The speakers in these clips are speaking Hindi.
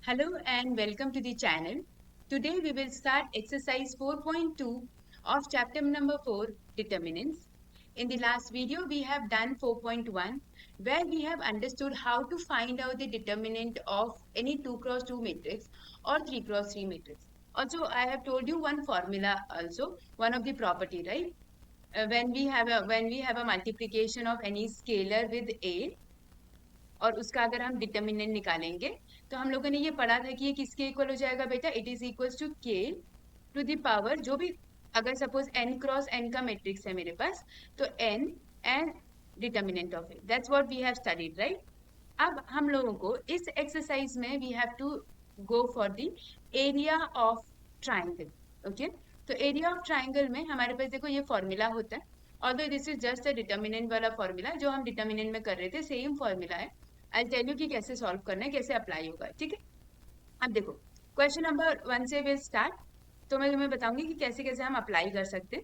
Hello and welcome to the channel. Today we will start exercise 4.2 of chapter number 4, determinants. In the last video we have done 4.1 where we have understood how to find out the determinant of any 2 cross 2 matrix or 3 cross 3 matrix. Also I have told you one formula also, one of the property, right? When we have a multiplication of any scalar with a और उसका अगर हम डिटर्मिनेंट निकालेंगे तो हम लोगों ने ये पढ़ा था कि ये किसके इक्वल हो जाएगा बेटा, it is equal to K to the power जो भी, अगर सपोज n क्रॉस n का मैट्रिक्स है मेरे पास तो n and determinant of it, that's what we have studied, right. अब हम लोगों को इस एक्सरसाइज में we have to go for the area of triangle. Okay, तो एरिया ऑफ ट्राइंगल में हमारे पास देखो ये फॉर्मूला होता है, although this is just a determinant वाला फॉर्मूला जो हम डिटर्मिनेंट में कर रहे थे, सेम फॉर्मूला है। आई टेल यू कि कैसे सॉल्व करना है, कैसे अप्लाई होगा, ठीक है। अब देखो क्वेश्चन नंबर 1 से विल स्टार्ट, तो मैं तुम्हें बताऊंगी कि कैसे कैसे हम अप्लाई कर सकते हैं।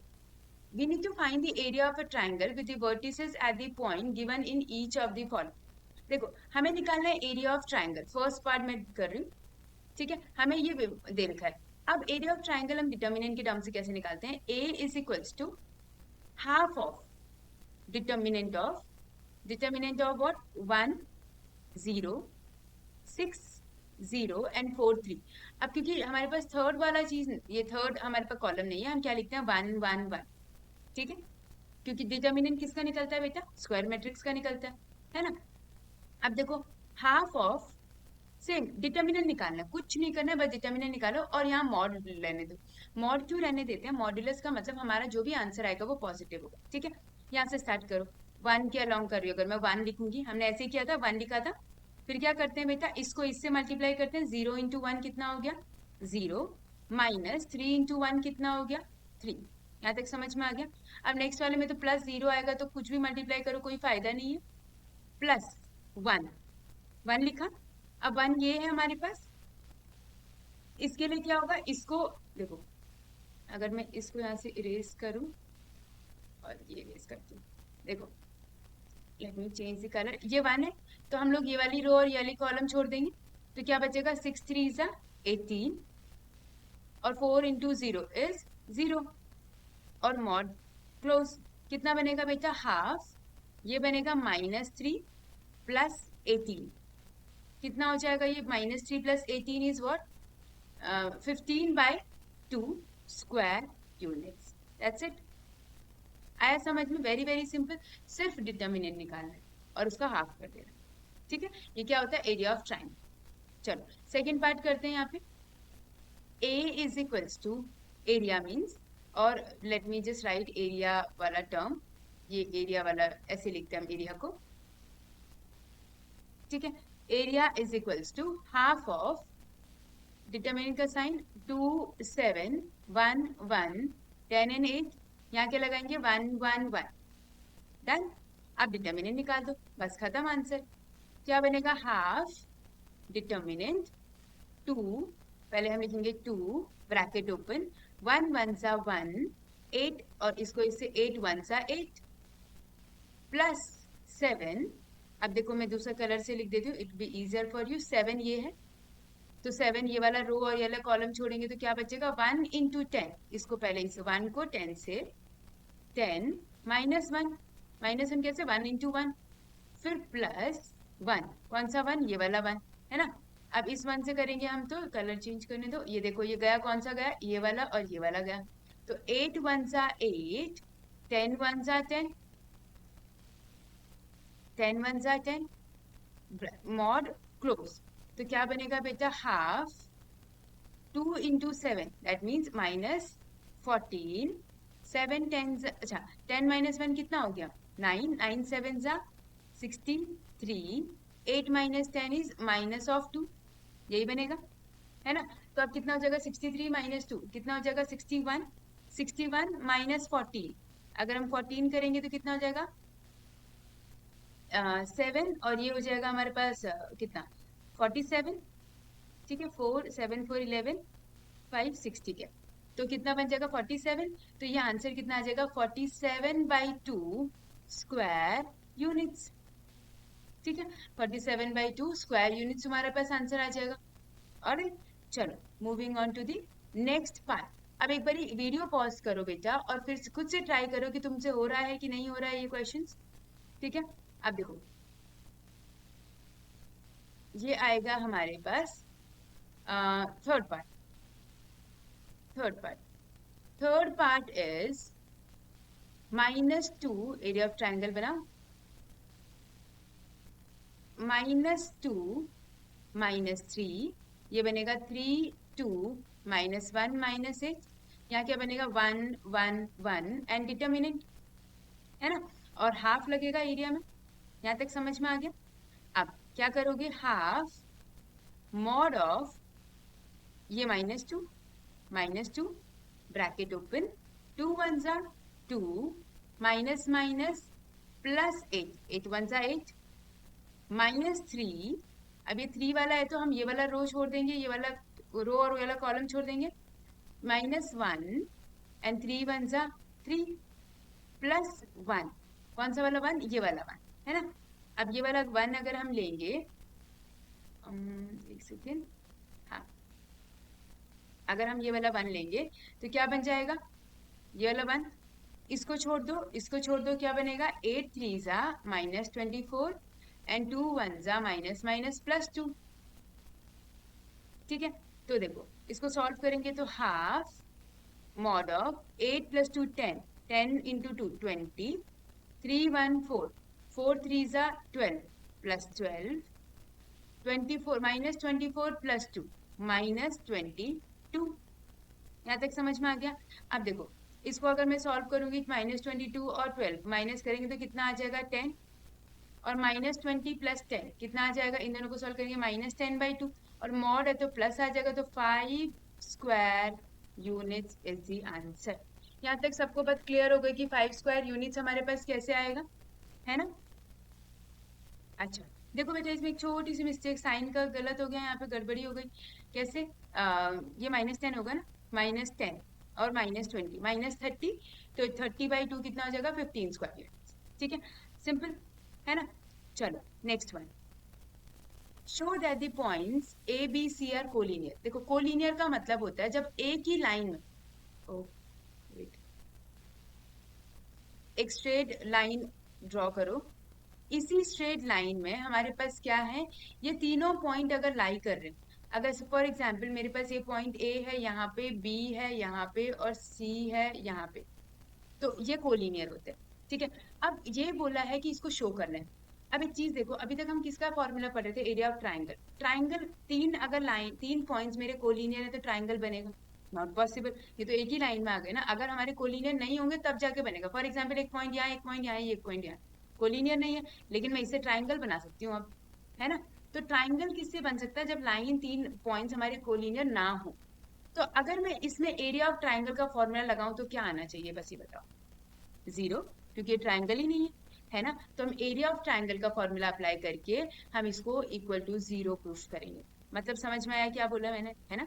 We need to find the area of a triangle with the vertices at the point given in each of the following. देखो हमें निकालना है area of triangle, first part में कर रही हूँ, ठीक है। हमें ये दे रखा है। अब एरिया ऑफ ट्राइंगल हम डिटर्मिनेंट के टर्म से कैसे निकालते हैं, A is equals to half of determinant of what, 1 0 6 0 and 4 3। अब क्योंकि हमारे पास थर्ड वाला चीज, ये थर्ड हमारे पास कॉलम नहीं है, हम क्या लिखते हैं 1 1 1, ठीक है। क्योंकि डिटर्मिनेंट किसका निकलता है बेटा, स्क्वायर मैट्रिक्स का निकलता है ना। अब देखो हाफ ऑफ, सेम डिटर्मिनेंट निकालना, कुछ नहीं करना है, बस डिटर्मिनेंट निकालो और यहाँ मॉड रहने दो। मॉड क्यों रहने देते हैं, मॉड्यूलस का मतलब हमारा जो भी आंसर आएगा वो पॉजिटिव होगा, ठीक है। यहाँ से स्टार्ट करो, 1 के अलोंग कर रही हो, अगर मैं 1 लिखूंगी, हमने ऐसे ही किया था, 1 लिखा था, फिर क्या करते हैं बेटा, इसको इससे मल्टीप्लाई करते हैं, 0 इंटू 1 कितना हो गया 0, माइनस 3 इंटू 1 कितना हो गया 3। यहाँ तक समझ में आ गया। अब नेक्स्ट वाले में तो प्लस 0 आएगा, तो कुछ भी मल्टीप्लाई करो कोई फायदा नहीं है, प्लस 1, 1 लिखा। अब 1 ये है हमारे पास, इसके लिए क्या होगा, इसको देखो, अगर मैं इसको यहाँ से इरेज करूं और ये इरेज करती हूँ, देखो late me change the colour, ये 1 है तो हम लोग ये वाली रो और ये वाली कॉलम छोड़ देंगे, तो क्या बचेगा 6 3 ज़ा 18 और 4 इंटू 0 इज 0 और मॉड क्लोज, कितना बनेगा बेटा हाफ, ये बनेगा -3 प्लस 18, कितना हो जाएगा ये -3 plus 18 is what 15/2 square units, that's it. आया समझ में, वेरी वेरी सिंपल, सिर्फ डिटर्मिनेंट निकालना है और उसका हाफ कर देना, ठीक है। ये क्या होता है एरिया ऑफ ट्राइंगल। चलो सेकंड पार्ट करते हैं यहाँ पे, A is equals to area means, और let me just write area वाला टर्म, ये एरिया वाला ऐसे लिखते हैं हम एरिया को, ठीक है। Area is equals to half of, determinant का साइन 2 7 1 1 10 एंड 8, यहाँ क्या लगाएंगे 1 1 1, डन। अब डिटर्मिनेंट निकाल दो, बस खत्म आंसर। क्या बनेगा हाफ डिटर्मिनेंट 2, पहले हम लिखेंगे 2 ब्रैकेट ओपन, 1 1 सा 1 8 और इसको इससे 8 1 सा 8 प्लस 7। अब देखो मैं दूसरा कलर से लिख देती हूँ, it be easier for you, 7 ये है तो 7 ये वाला रो और ये वाला कॉलम छोड़ेंगे तो क्या बचेगा 1 इंटू 10, इसको पहले इस 1 को 10 से 10 -1, -1 कैसे 1 इंटू 1, फिर प्लस 1, कौन सा 1, ये वाला 1 है ना। अब इस 1 से करेंगे हम, तो कलर चेंज करने दो, ये देखो ये गया, कौन सा गया, ये वाला और ये वाला गया, तो 8 1 सा 8 10 1 सा 10 10 1 सा 10 मॉड क्लोज, तो क्या बनेगा बेटा हाफ 2 इंटू 7 दैट मीन्स -14, 7 10 अच्छा 10 -1 कितना हो गया 9, 9 7 ज़ा 63, 8 - 10 इज -2, यही बनेगा है ना। तो अब कितना हो जाएगा 63 - 2 कितना हो जाएगा 61, 61 -14, अगर हम 14 करेंगे तो कितना हो जाएगा 7 और ये हो जाएगा हमारे पास कितना 47, ठीक है। 4 7 4 11 5 6, ठीक है। तो कितना बन जाएगा 47, तो ये आंसर कितना आ जाएगा 47/2 स्क्वायर यूनिट्स, ठीक है। 47/2 स्क्वायर यूनिट्स हमारे पास आंसर आ जाएगा। और चलो moving on to the next part. अब एक बारी वीडियो पॉज करो बेटा और फिर खुद से ट्राई करो कि तुमसे हो रहा है कि नहीं हो रहा है ये क्वेश्चंस। ठीक है, अब देखो ये आएगा हमारे पास third part. Third part third part is -2 area of triangle बनाओ। -2 -3 ये बनेगा 3 2 -1 -8। यहाँ क्या बनेगा 1 1 1 एंड डिटर्मिनेंट है ना। और हाफ लगेगा एरिया में। यहाँ तक समझ में आ गया। अब क्या करोगे, हाफ मॉड ऑफ ये -2 ब्रैकेट ओपन 2 1 जा 2 माइनस माइनस +8 8 1 जा 8 -3। अब ये 3 वाला है तो हम ये वाला रो छोड़ देंगे, ये वाला रो और ये वाला कॉलम छोड़ देंगे। -1 एंड 3 1 जा 3 +1 कौन सा वाला 1, ये वाला 1 है ना। अब ये वाला 1 अगर हम लेंगे, एक सेकेंड, हाँ अगर हम ये वाला 1 लेंगे तो क्या बन जाएगा, ये वाला 1 इसको छोड़ दो, इसको छोड़ दो, क्या बनेगा 8 3 जा -24 एंड 2 1 जा -+2। ठीक है, तो देखो इसको सॉल्व करेंगे तो हाफ मॉड ऑफ 8 + 2 10 10 × 2 20 3 1 4 4 3 जा 12 +12 24 -24 + 2 -22। यहाँ तक समझ में आ गया। अब देखो इसको अगर मैं सॉल्व करूंगी -22 और 12 माइनस करेंगे तो कितना आ जाएगा 10 और -20 + 10 कितना आ जाएगा, इन दोनों को सॉल्व करेंगे -10/2 और मॉड है तो प्लस आ जाएगा तो 5 square units is the answer. यहाँ तक सबको बात क्लियर हो गई कि 5 स्क्वायर यूनिट्स हमारे पास कैसे आएगा, है ना। अच्छा देखो बेटा इसमें एक छोटी सी मिस्टेक, साइन का गलत हो गया, यहाँ पे गड़बड़ी हो गई। कैसे ये -10 होगा ना, -10 और -20 -30 तो 30/2 कितना हो जाएगा 15 स्क्वायर यूनिट्स। ठीक है, सिंपल है ना। चलो next one, show that the points A B C are collinear. देखो कोलिनियर का मतलब होता है जब एक ही लाइन में, ओ वेट, एक स्ट्रेट लाइन ड्रॉ करो, इसी स्ट्रेट लाइन में हमारे पास क्या है, ये तीनों पॉइंट अगर लाई कर रहे हैं, अगर फॉर एग्जांपल मेरे पास ये पॉइंट ए है यहाँ पे, बी है यहाँ पे और सी है यहाँ पे, तो ये कोलिनियर होते हैं। ठीक है, अब ये बोला है कि इसको शो करना है। अब एक चीज देखो, अभी तक हम किसका फॉर्मूला पढ़ रहे थे, एरिया ऑफ ट्राइंगल। ट्राइंगल तीन अगर लाइन, तीन पॉइंट्स मेरे कोलिनियर है तो ट्राइंगल बनेगा, नॉट पॉसिबल, ये तो एक ही लाइन में आ गए ना। अगर हमारे कोलिनियर नहीं होंगे तब जाके बनेगा। फॉर एग्जाम्पल एक पॉइंट यहाँ, एक पॉइंट यहाँ, एक पॉइंट यहाँ, कोलिनियर नहीं है, लेकिन मैं इसे ट्राइंगल बना सकती हूँ अब, है ना। तो ट्राइंगल किससे बन सकता है, जब लाइन तीन पॉइंट्स हमारे कोलिनियर ना हो। तो अगर मैं इसमें एरिया ऑफ ट्राइंगल का फॉर्मूला लगाऊं तो क्या आना चाहिए, बस ये बताओ। 0, क्योंकि ये ट्राइंगल ही नहीं है ना। तो हम एरिया ऑफ ट्राइंगल का फॉर्मूला अप्लाई करके हम इसको =0 प्रूफ करेंगे। मतलब समझ में आया क्या बोला मैंने, है ना।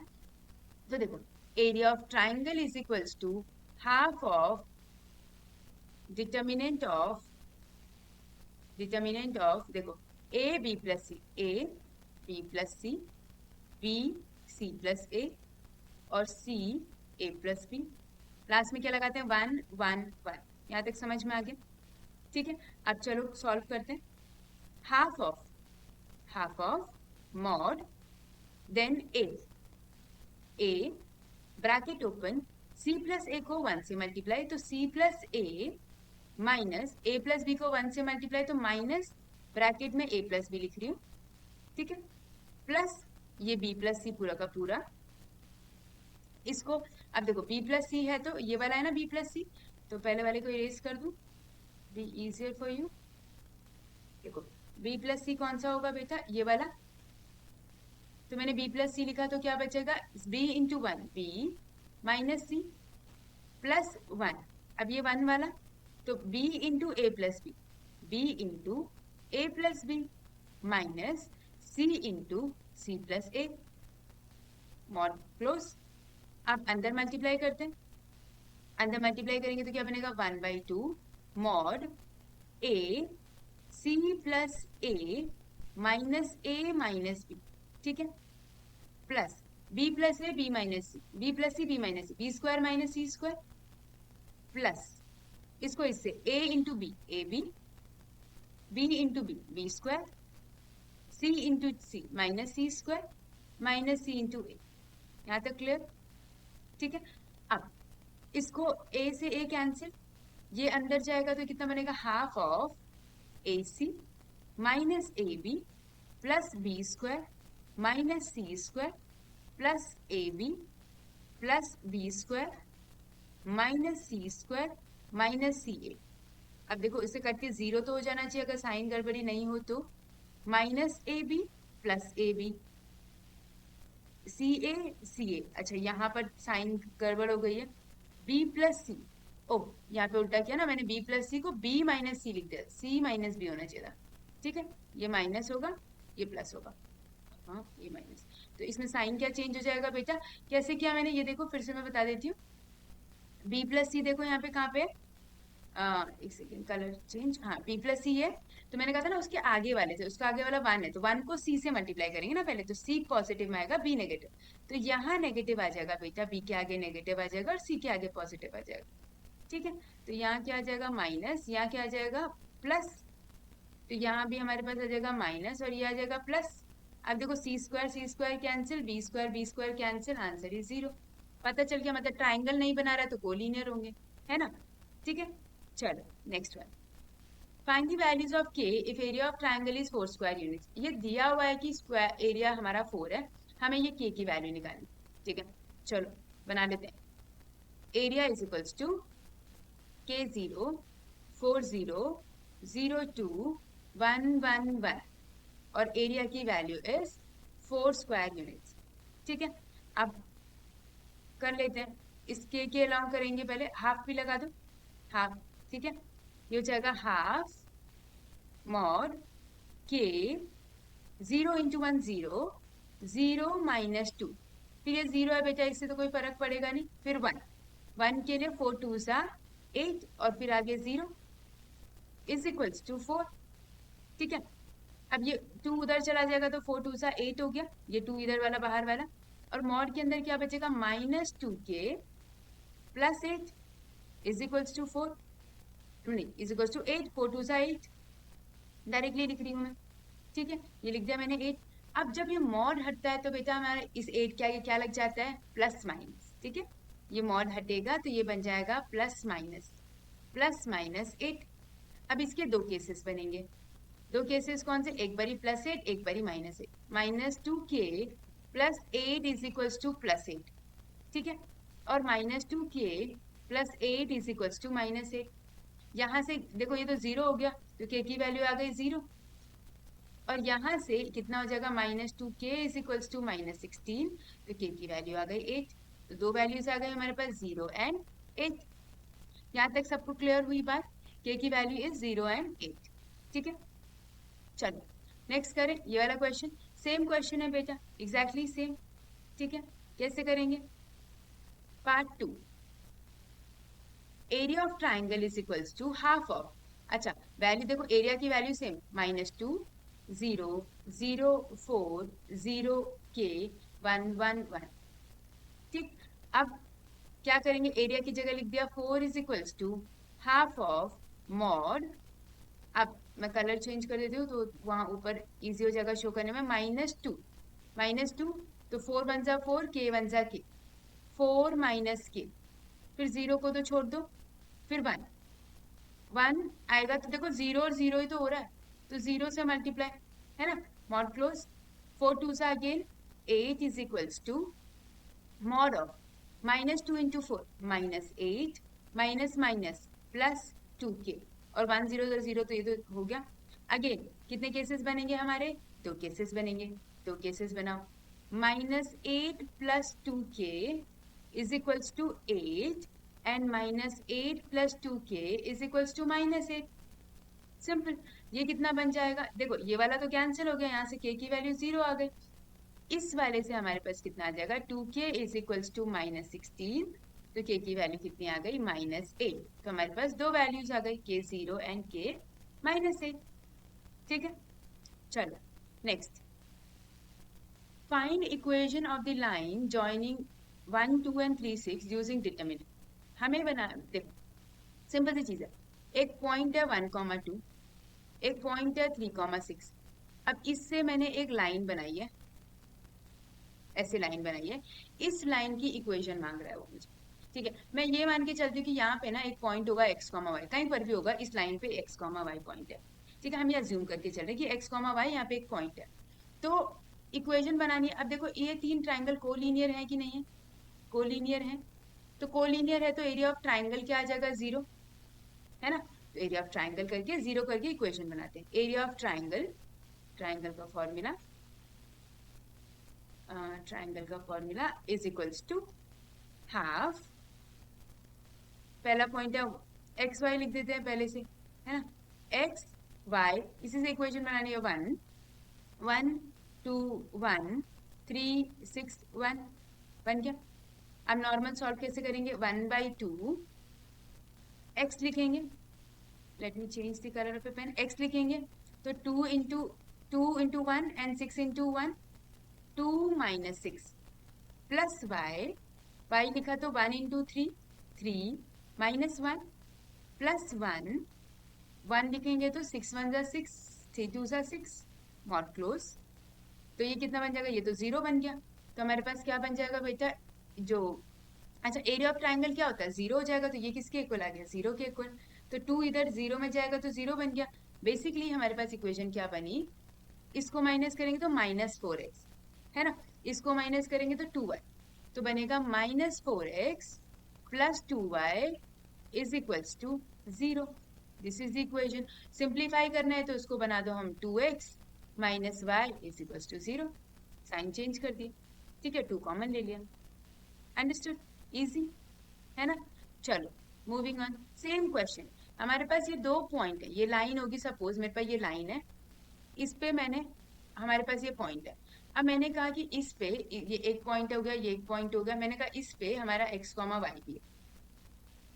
तो देखो area of triangle is equals to half of determinant of देखो A B plus C, A B plus C, B C plus A और C A plus B. Last में क्या लगाते हैं 1 1 1। यहाँ तक समझ में आ गया। ठीक है, अब चलो सॉल्व करते हैं। Half of mod then A bracket open, C plus A को 1 से मल्टीप्लाई तो C plus A minus A plus B को 1 से मल्टीप्लाई तो माइनस ब्रैकेट में ए प्लस बी लिख रही हूँ। ठीक है, प्लस ये बी प्लस सी पूरा का पूरा, इसको अब देखो बी प्लस सी है तो ये वाला है ना बी प्लस सी, तो पहले वाले को इरेज कर दूं, बी इजियर फॉर यू। देखो बी प्लस सी कौन सा होगा बेटा, ये वाला, तो मैंने बी प्लस सी लिखा तो क्या बचेगा, B into 1 B minus C plus 1। अब ये 1 वाला तो B into A plus B into A plus B minus C into C plus A, mod close. अब अंदर मल्टीप्लाई करते हैं, अंदर मल्टीप्लाई करेंगे तो क्या बनेगा 1/2 mod A C plus A minus B. ठीक है, plus B plus A B minus C, B plus C B minus C, B square minus C square, plus इसको इससे A into B A B, B into B B square, C into C minus C square, minus C into A. यहाँ तक क्लियर? ठीक है। अब इसको ए से ए कैंसिल, ये अंदर जाएगा तो कितना बनेगा, half of A C minus A B plus B square minus C square plus A B plus B square minus C square minus C A. अब देखो इसे करके जीरो तो हो जाना चाहिए अगर साइन गड़बड़ी नहीं हो तो, minus A B plus A B C A, अच्छा यहाँ पर साइन गड़बड़ हो गई है, बी प्लस सी, ओ यहाँ पे उल्टा किया ना मैंने, बी प्लस सी को बी माइनस सी लिख दिया, सी माइनस बी होना चाहिए था। ठीक है, ये माइनस होगा ये प्लस होगा, हाँ ये माइनस, तो इसमें साइन क्या चेंज हो जाएगा बेटा, कैसे किया मैंने ये देखो फिर से मैं बता देती हूँ। बी प्लस सी देखो यहाँ पे कहाँ पे है, एक सेकेंड कलर चेंज, हाँ बी प्लस सी है, तो मैंने कहा था ना उसके आगे वाले से, उसका आगे वाला वन है तो वन को सी से मल्टीप्लाई करेंगे ना पहले, तो सी पॉजिटिव में आएगा बी नेगेटिव, तो यहाँ नेगेटिव आ जाएगा बेटा, बी के आगे नेगेटिव आ जाएगा और सी के आगे पॉजिटिव आ जाएगा। ठीक है, तो यहाँ क्या आ जाएगा माइनस, यहाँ क्या आ जाएगा प्लस, तो यहाँ भी हमारे पास आ जाएगा माइनस और ये आ जाएगा प्लस। अब देखो C square cancel, B square cancel, answer is zero. पता चल गया, मतलब ट्राइंगल नहीं बना रहा तो कोलिनियर होंगे, है ना। ठीक है, चलो next one, find the values of K if area of triangle is 4 square units. ये दिया हुआ है कि स्क्वायर एरिया हमारा 4 है, हमें ये के की वैल्यू निकालनी। ठीक है, चलो बना लेते हैं। एरिया इज इक्वल्स टू के 0 4 0 0 2 1 1 1 और एरिया की वैल्यू इज 4 स्क्वायर यूनिट्स। ठीक है, अब कर लेते हैं, इस के अलाउ करेंगे, पहले हाफ भी लगा दो, हाफ। ठीक है, ये हो जाएगा हाफ मॉड के 0 इंटू 1 0 0 माइनस 2, फिर ये जीरो है बेटा इससे तो कोई फर्क पड़ेगा नहीं, फिर 1 1 के लिए 4 2 सा 8 और फिर आगे 0 इज इक्वल्स टू 4। ठीक है, अब ये 2 उधर चला जाएगा तो 4 2 सा 8 हो गया, ये 2 इधर वाला बाहर वाला, और मॉड के अंदर क्या बचेगा minus 2 K plus 8 is equals to 4, नहीं इज इक्वल्स टू 8, 4 2 सा 8, डायरेक्टली लिख रही हूँ मैं। ठीक है, ये लिख दिया मैंने 8। अब जब ये मॉड हटता है तो बेटा हमारा इस 8 के आगे क्या लग जाता है, प्लस माइनस। ठीक है, ये मॉड हटेगा तो ये बन जाएगा प्लस माइनस 8। अब इसके दो केसेस बनेंगे, दो केसेस कौन से, एक बारी प्लस 8 एक बारी minus 8, minus 2 K plus 8 is equals to plus 8। ठीक है, और minus 2 K plus 8 is equals to minus 8। यहाँ से देखो ये तो जीरो हो गया तो के की वैल्यू आ गई जीरो, और यहाँ से कितना हो जाएगा minus 2 K is equals to minus 16, तो के की वैल्यू आ गई 8, तो दो वैल्यूज आ गई हमारे पास 0 एंड 8। यहाँ तक सबको क्लियर हुई बात, के की वैल्यू इज 0 एंड 8। ठीक है, चलो नेक्स्ट करें ये वाला क्वेश्चन, सेम क्वेश्चन है बेटा एग्जैक्टली सेम। ठीक है, कैसे करेंगे, part 2, area of triangle is equals to half of, अच्छा वैल्यू देखो एरिया की वैल्यू सेम, माइनस 2 0 0 4 0 के 1 1 1। ठीक, अब क्या करेंगे, एरिया की जगह लिख दिया 4 is equals to half of mod, अब मैं कलर चेंज कर देती हूँ तो वहां ऊपर इजी हो जाएगा शो करने में, माइनस टू तो 4 1 जा 4 के 1 जा के 4 माइनस के, फिर जीरो को तो छोड़ दो, फिर 1 1 आएगा तो देखो जीरो और जीरो ही तो हो रहा है, तो जीरो से मल्टीप्लाई, है ना, मॉड क्लोज, 4 2 सा again 8 is equals to mod of minus 2 into 4 minus 8 minus minus plus 2 K, और 1 0 0 तो ये तो हो गया। अगेन कितने केसेस बनेंगे हमारे, दो केसेस बनेंगे, दो केसेस बनाओ, minus 8 plus 2 K is equals to 8 and minus 8 plus 2 K is equals to minus 8, simple. ये कितना बन जाएगा, देखो ये वाला तो कैंसिल हो गया, यहाँ से के की वैल्यू 0 आ गई, इस वाले से हमारे पास कितना आ जाएगा 2k is equals to minus 16, तो k की वैल्यू कितनी आ गई माइनस 8, तो हमारे पास दो वैल्यूज आ गई k 0 एंड k माइनस 8। ठीक है, चलो next, find equation of the line joining 1 2 and 3 6 using determinant. हमें बना, देखो सिंपल सी चीज है, एक पॉइंट है 1,2, एक पॉइंट है 3,6। अब इससे मैंने एक लाइन बनाई है, ऐसे लाइन बनाई है, इस लाइन की इक्वेशन मांग रहा है वो मुझे। ठीक है, मैं ये मान के चलती हूँ कि यहाँ पे ना एक पॉइंट होगा x कॉमा वाई, कहीं पर भी होगा, इस लाइन पे x कॉमा वाई पॉइंट है। ठीक है, हम ये अज्यूम करके चल रहे हैं कि x कॉमा वाई यहाँ पे एक पॉइंट है। तो इक्वेशन बनानी है। अब देखो ये तीन ट्राइंगल कोलीनियर है कि नहीं है? कोलीनियर है। तो कोलीनियर है तो एरिया ऑफ ट्राइंगल क्या आ जाएगा? 0, है ना? तो एरिया ऑफ ट्राइंगल करके 0 करके इक्वेशन बनाते हैं। एरिया ऑफ ट्राइंगल, ट्राइंगल का फॉर्मूला, ट्राइंगल का formula is equals to half, पहला पॉइंट है एक्स वाई लिख देते हैं पहले से, है ना? एक्स वाई, इसी से इक्वेशन बनानी है। 1 1 2 1 3 6 1 बन गया। अब नॉर्मल सॉल्व कैसे करेंगे? 1/2 एक्स लिखेंगे, let me change the colour of pen, X लिखेंगे तो 2 into 1 and 6 into 1, 2 minus 6 plus Y, Y लिखा तो 1 इंटू 3, 3 माइनस 1 प्लस 1, 1 लिखेंगे तो 6 1 6, 3 2 6, नॉट क्लोज। तो ये कितना बन जाएगा? ये तो 0 बन गया। तो हमारे पास क्या बन जाएगा बेटा? जो, अच्छा एरिया ऑफ ट्राइंगल क्या होता है? 0 हो जाएगा, तो ये किसके इक्वल आ गया? 0 के इक्वल। तो 2 इधर 0 में जाएगा तो 0 बन गया। बेसिकली हमारे पास इक्वेशन क्या बनी? इसको माइनस करेंगे तो -4x, है ना? इसको माइनस करेंगे तो 2y, तो बनेगा -4x plus 2y is equals to 0। This is the equation. Simplify करना है तो इसको बना दो हम 2x minus Y is equals to 0, sign change कर दिए। ठीक है, 2 कॉमन ले लिया। अंडरस्टूड? इजी, है ना? चलो मूविंग ऑन, सेम क्वेश्चन। हमारे पास ये दो पॉइंट है, ये लाइन होगी, सपोज मेरे पास ये लाइन है, इस पे मैंने, हमारे पास ये पॉइंट है। अब मैंने कहा कि इस पे, ये एक पॉइंट हो गया, ये एक पॉइंट हो गया, मैंने कहा इस पे हमारा x कॉमा वाई भी है।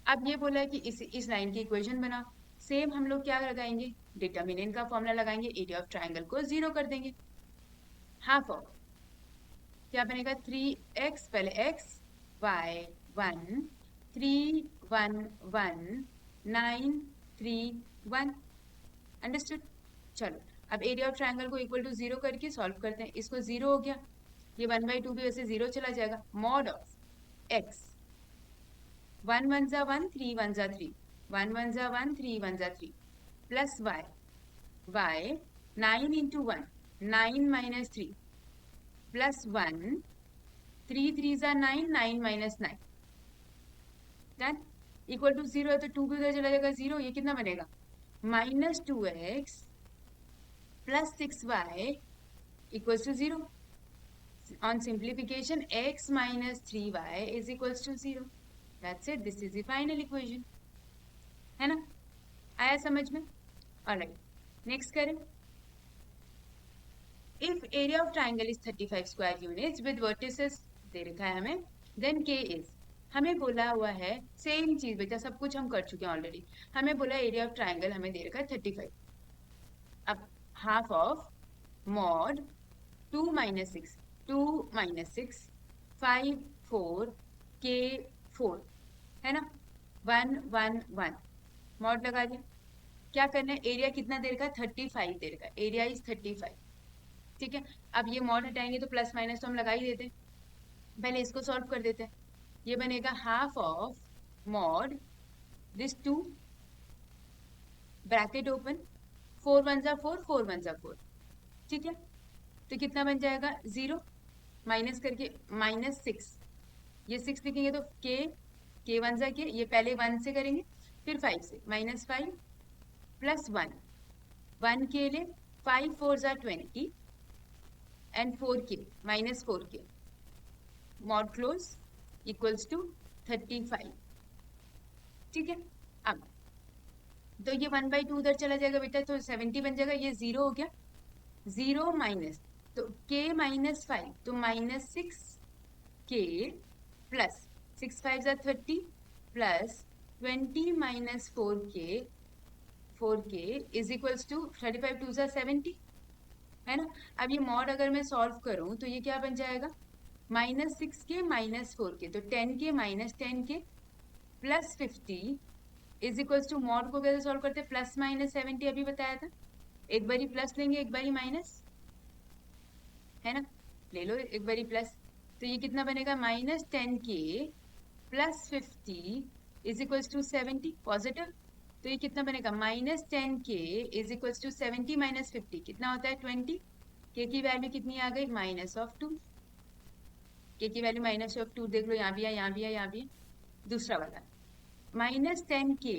अब ये बोला है कि इस लाइन की इक्वेशन बनाओ। सेम हम लोग क्या लगाएंगे? डिटर्मिनेंट का फॉर्मूला लगाएंगे, एरिया ऑफ ट्राइंगल को 0 कर देंगे। हाफ ऑफ क्या बनेगा? 3x, पहले x, y 1 3 1 1 9 3 1। अंडरस्टूड? चलो अब एरिया ऑफ ट्राइंगल को इक्वल टू 0 करके सॉल्व करते हैं। इसको 0 हो गया, ये 1/2 भी वैसे 0 चला जाएगा। मॉड ऑफ x, 1 1 जा 1, 3 1 जा 3, 1 1 जा 1, 3 1 जा 3, plus y 9 into 1, 9 minus 3 plus 1, 3 3 जा 9, 9 माइनस 9, डन। इक्वल टू 0 है तो 2 भी उधर चला जाएगा 0। ये कितना बनेगा? -2x plus 6y equals to 0। On simplification, x minus 3y is equals to 0. That's it. This is the final equation. है ना? आया समझ में? Alright. Next करें. If area of triangle is 35 square units with vertices दे रखा है हमें, then k is, हमें बोला हुआ है सेम चीज बेटा, सब कुछ हम कर चुके हैं ऑलरेडी। हमें बोला एरिया ऑफ ट्राइंगल हमें दे रखा है 35। अब half of mod 2 minus 6, 2 minus 6 5 4 k 4, है ना? 1 1 1 मॉड लगा दिया। क्या करना है? एरिया कितना देर का? 35 देर का, एरिया इज 35। ठीक है, अब ये मॉड हटाएंगे तो प्लस माइनस तो हम लगा ही देते हैं। पहले इसको सॉल्व कर देते हैं। ये बनेगा half of mod this 2 bracket open, 4 1 जा 4, 4 1 जा 4। ठीक है, तो कितना बन जाएगा? 0 माइनस करके -6, ये 6 लिखेंगे तो के 1 जा के, ये पहले 1 से करेंगे फिर 5 से, -5 प्लस 1, 1 के लिए 5 4 जा 20 एंड 4 के -4 के, मॉड क्लोज इक्वल्स टू 35। ठीक है, अब तो ये 1/2 उधर चला जाएगा बेटा, तो 70 बन जाएगा, ये 0 हो गया। 0 माइनस, तो k -5 तो -6 k प्लस 6 5 जा 30 plus 20 minus 4 k is equals to 35 2 जा 70, है ना। अब ये मॉड अगर मैं सॉल्व करूं तो ये क्या बन जाएगा, -6 के -4 के, तो 10 K -10 K plus 50 is equals to, mod को कैसे सॉल्व करते हैं, +-70 अभी बताया था, एक बारी प्लस लेंगे एक बारी माइनस, है ना, ले लो एक बारी प्लस, तो ये कितना बनेगा, -10 के +50 इज इक्वल्स टू 70 पॉजिटिव, तो ये कितना बनेगा, -10 के इज इक्वल्स टू 70 -50 कितना होता है 20, के की वैल्यू कितनी आ गई, -2, के की वैल्यू -2, देख लो यहाँ भी है यहाँ भी है यहाँ भी है। दूसरा वाला, -10 के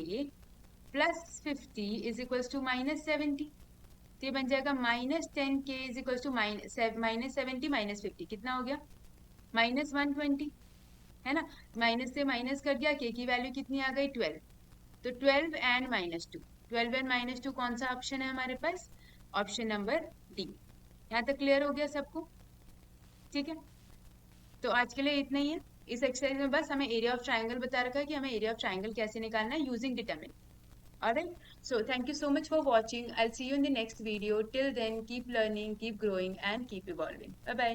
+50 इज इक्वल्स टू -70, तो ये बन जाएगा -10 के इज इक्वल्स टू -70 -50 कितना हो गया, -120, है ना, माइनस से माइनस कर दिया, के की वैल्यू कितनी आ गई 12, तो 12 एंड -2, 12 एंड -2 कौन सा ऑप्शन है हमारे पास, ऑप्शन नंबर डी। यहाँ तक क्लियर हो गया सबको, ठीक है। तो आज के लिए इतना ही है, इस एक्सरसाइज में बस हमें एरिया ऑफ ट्राइंगल बता रखा है कि हमें एरिया ऑफ ट्राइंगल कैसे निकालना है using determinant. Alright, so thank you so much for watching. I'll see you in the next video. Till then, keep learning, keep growing, and keep evolving. Bye bye.